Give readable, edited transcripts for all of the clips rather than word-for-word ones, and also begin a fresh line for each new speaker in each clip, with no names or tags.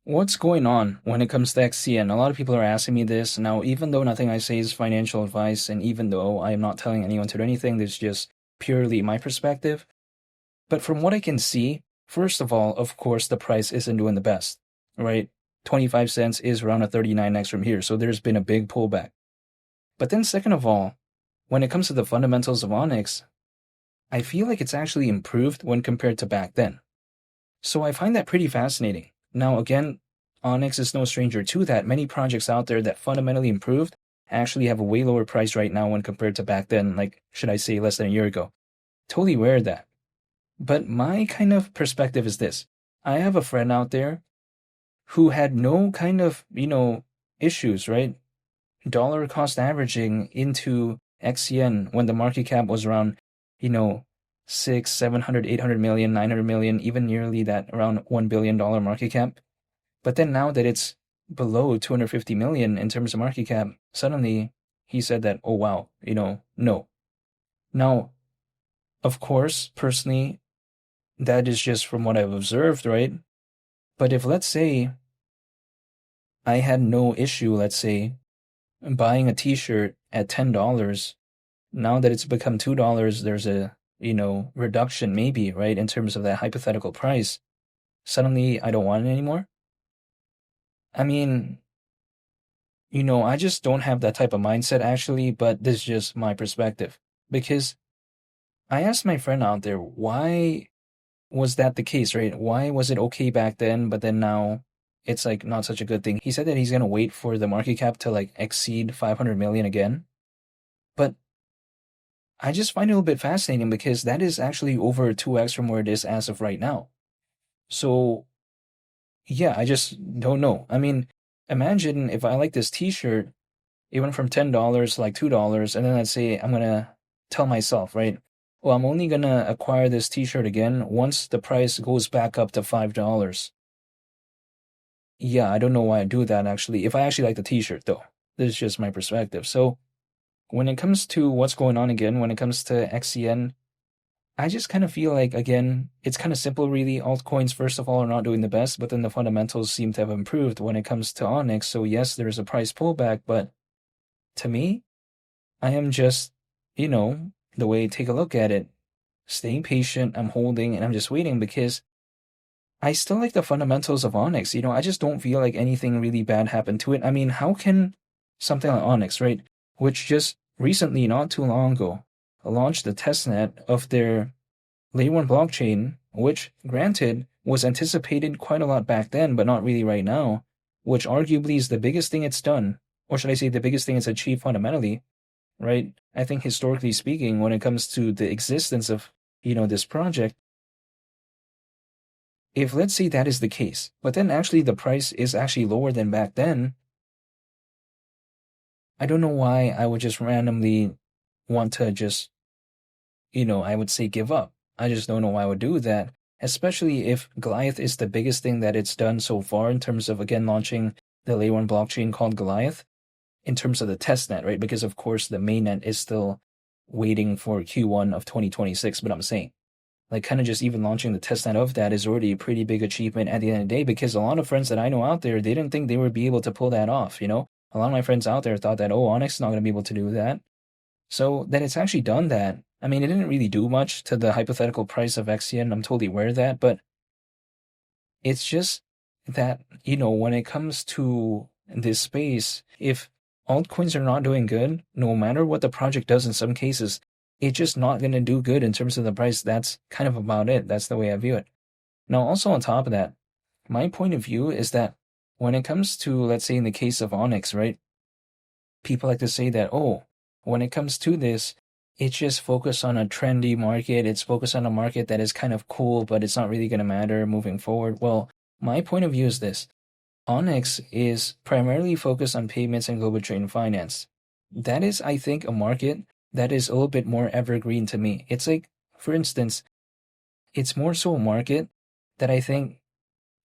What's going on when it comes to XCN? A lot of people are asking me this. Now, even though nothing I say is financial advice, and even though I am not telling anyone to do anything, this is just purely my perspective. But from what I can see, first of all, of course, the price isn't doing the best, right? 25 cents is around a 39x from here, so there's been a big pullback. But then, second of all, when it comes to the fundamentals of Onyx, I feel like it's actually improved when compared to back then. So I find that pretty fascinating. Now, again, Onyx is no stranger to that. Many projects out there that fundamentally improved actually have a way lower price right now when compared to back then, like, should I say, less than a year ago. Totally aware of that. But my kind of perspective is this. I have a friend out there who had no kind of, issues, right? Dollar cost averaging into XCN when the market cap was around, you know, 6, 700, 800 million, 900 million, even nearly that around $1 billion market cap. But then now that it's below 250 million in terms of market cap, suddenly he said that, oh wow, no. Now, of course, personally, that is just from what I've observed, right? But if let's say I had no issue, let's say, buying a t-shirt at $10, now that it's become $2, there's a, reduction maybe, right, in terms of that hypothetical price. Suddenly I don't want it anymore. I mean, I just don't have that type of mindset actually, but this is just my perspective. Because I asked my friend out there, why was that the case, right? Why was it okay back then, but then now it's like not such a good thing? He said that he's gonna wait for the market cap to like exceed 500 million again. But I just find it a little bit fascinating because that is actually over 2x from where it is as of right now. So yeah, I just don't know. I mean, imagine if I like this t-shirt, it went from $10 to like $2, and then let's say I'm gonna tell myself, right? Well, I'm only gonna acquire this t-shirt again once the price goes back up to $5. Yeah, I don't know why I do that actually. If I actually like the t-shirt though. This is just my perspective. So when it comes to what's going on again, when it comes to XCN, I just kind of feel like, again, it's kind of simple, really. Altcoins, first of all, are not doing the best, but then the fundamentals seem to have improved when it comes to Onyx. So, yes, there is a price pullback, but to me, I am just, the way I take a look at it, staying patient, I'm holding, and I'm just waiting because I still like the fundamentals of Onyx. I just don't feel like anything really bad happened to it. I mean, how can something like Onyx, right, which just recently, not too long ago, launched the testnet of their Layer 1 blockchain, which, granted, was anticipated quite a lot back then, but not really right now, which arguably is the biggest thing it's done, or should I say the biggest thing it's achieved fundamentally, right? I think historically speaking, when it comes to the existence of, this project, if let's say that is the case, but then actually the price is actually lower than back then, I don't know why I would just randomly want to just, I would say give up. I just don't know why I would do that, especially if Goliath is the biggest thing that it's done so far in terms of, again, launching the Layer 1 blockchain called Goliath, in terms of the testnet, right? Because, of course, the mainnet is still waiting for Q1 of 2026, but I'm saying, like, kind of just even launching the testnet of that is already a pretty big achievement at the end of the day, because a lot of friends that I know out there, they didn't think they would be able to pull that off, A lot of my friends out there thought that, oh, Onyx is not going to be able to do that. So that it's actually done that. I mean, it didn't really do much to the hypothetical price of XCN. I'm totally aware of that, but it's just that, when it comes to this space, if altcoins are not doing good, no matter what the project does in some cases, it's just not going to do good in terms of the price. That's kind of about it. That's the way I view it. Now, also on top of that, my point of view is that when it comes to, let's say in the case of Onyx, right, people like to say that, oh, when it comes to this, it's just focused on a trendy market. It's focused on a market that is kind of cool, but it's not really going to matter moving forward. Well, my point of view is this. Onyx is primarily focused on payments and global trade and finance. That is, I think, a market that is a little bit more evergreen to me. It's like, for instance, it's more so a market that I think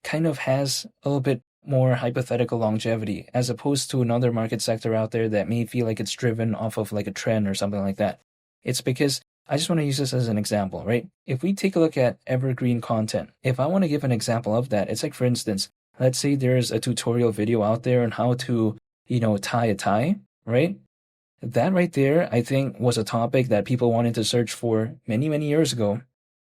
kind of has a little bit more hypothetical longevity as opposed to another market sector out there that may feel like it's driven off of like a trend or something like that. It's because I just want to use this as an example, right? If we take a look at evergreen content, if I want to give an example of that, it's like, for instance, let's say there's a tutorial video out there on how to, tie a tie, right? That right there, I think, was a topic that people wanted to search for many, many years ago.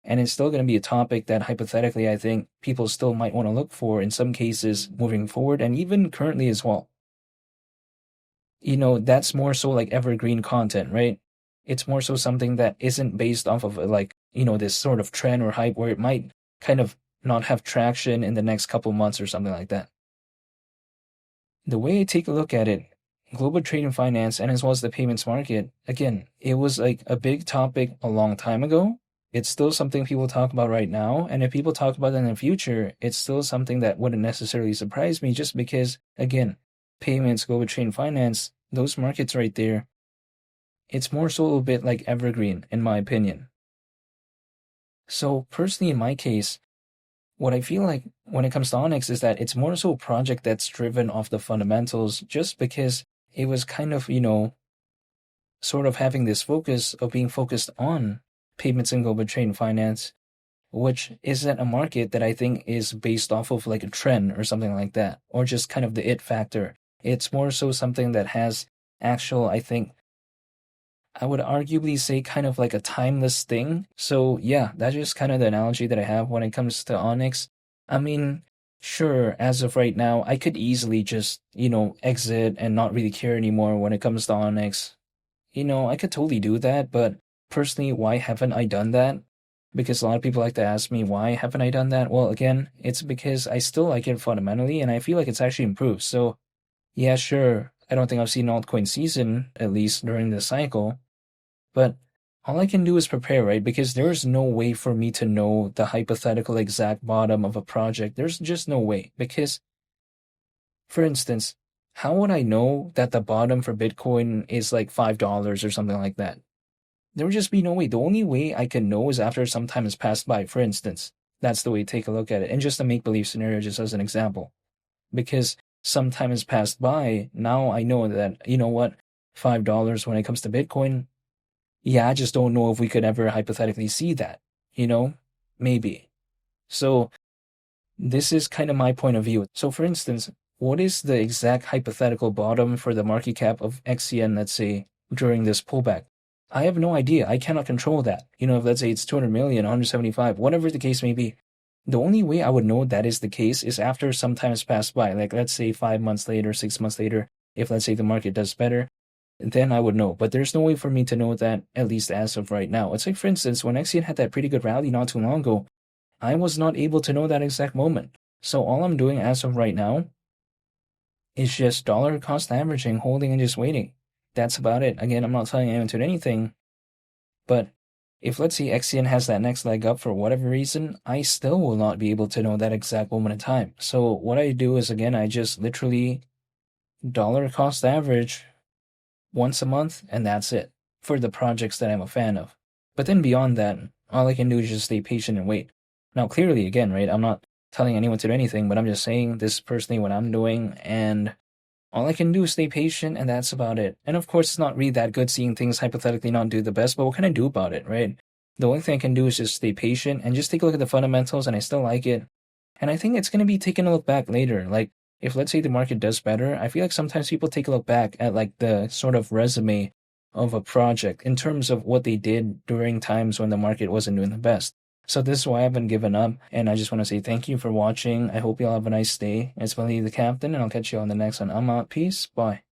And it's still going to be a topic that hypothetically, I think people still might want to look for in some cases moving forward and even currently as well. That's more so like evergreen content, right? It's more so something that isn't based off of like, this sort of trend or hype where it might kind of not have traction in the next couple months or something like that. The way I take a look at it, global trade and finance and as well as the payments market, again, it was like a big topic a long time ago. It's still something people talk about right now. And if people talk about it in the future, it's still something that wouldn't necessarily surprise me just because, again, payments, global trade and finance, those markets right there, it's more so a little bit like evergreen, in my opinion. So personally, in my case, what I feel like when it comes to Onyx is that it's more so a project that's driven off the fundamentals just because it was kind of, sort of having this focus of being focused on payments and global trade and finance, which isn't a market that I think is based off of like a trend or something like that, or just kind of the it factor. It's more so something that has actual, I think, I would arguably say kind of like a timeless thing. So yeah, that's just kind of the analogy that I have when it comes to Onyx. I mean, sure, as of right now, I could easily just, exit and not really care anymore when it comes to Onyx. I could totally do that, but personally, why haven't I done that? Because a lot of people like to ask me, why haven't I done that? Well, again, it's because I still like it fundamentally and I feel like it's actually improved. So yeah, sure, I don't think I've seen altcoin season, at least during this cycle. But all I can do is prepare, right? Because there's no way for me to know the hypothetical exact bottom of a project. There's just no way. Because, for instance, how would I know that the bottom for Bitcoin is like $5 or something like that? There would just be no way. The only way I can know is after some time has passed by, for instance. That's the way to take a look at it. And just a make-believe scenario, just as an example. Because some time has passed by, now I know that, you know what, $5 when it comes to Bitcoin, yeah, I just don't know if we could ever hypothetically see that, maybe. So this is kind of my point of view. So for instance, what is the exact hypothetical bottom for the market cap of XCN, let's say, during this pullback? I have no idea. I cannot control that. If let's say it's 200 million, 175, whatever the case may be. The only way I would know that is the case is after some time has passed by, like let's say 5 months later, 6 months later, if let's say the market does better, then I would know. But there's no way for me to know that, at least as of right now. It's like, for instance, when XCN had that pretty good rally not too long ago, I was not able to know that exact moment. So all I'm doing as of right now is just dollar cost averaging, holding and just waiting. That's about it. Again, I'm not telling anyone to do anything. But if let's say XCN has that next leg up for whatever reason, I still will not be able to know that exact moment in time. So what I do is, again, I just literally dollar cost average once a month, and that's it for the projects that I'm a fan of. But then beyond that, all I can do is just stay patient and wait. Now, clearly, again, right, I'm not telling anyone to do anything, but I'm just saying this is personally what I'm doing, and all I can do is stay patient, and that's about it. And of course, it's not really that good seeing things hypothetically not do the best, but what can I do about it, right? The only thing I can do is just stay patient and just take a look at the fundamentals, and I still like it. And I think it's going to be taking a look back later. Like, if let's say the market does better, I feel like sometimes people take a look back at like the sort of resume of a project in terms of what they did during times when the market wasn't doing the best. So this is why I haven't given up, and I just want to say thank you for watching. I hope you all have a nice day. It's Billy the Captain, and I'll catch you on the next one. I'm out. Peace. Bye.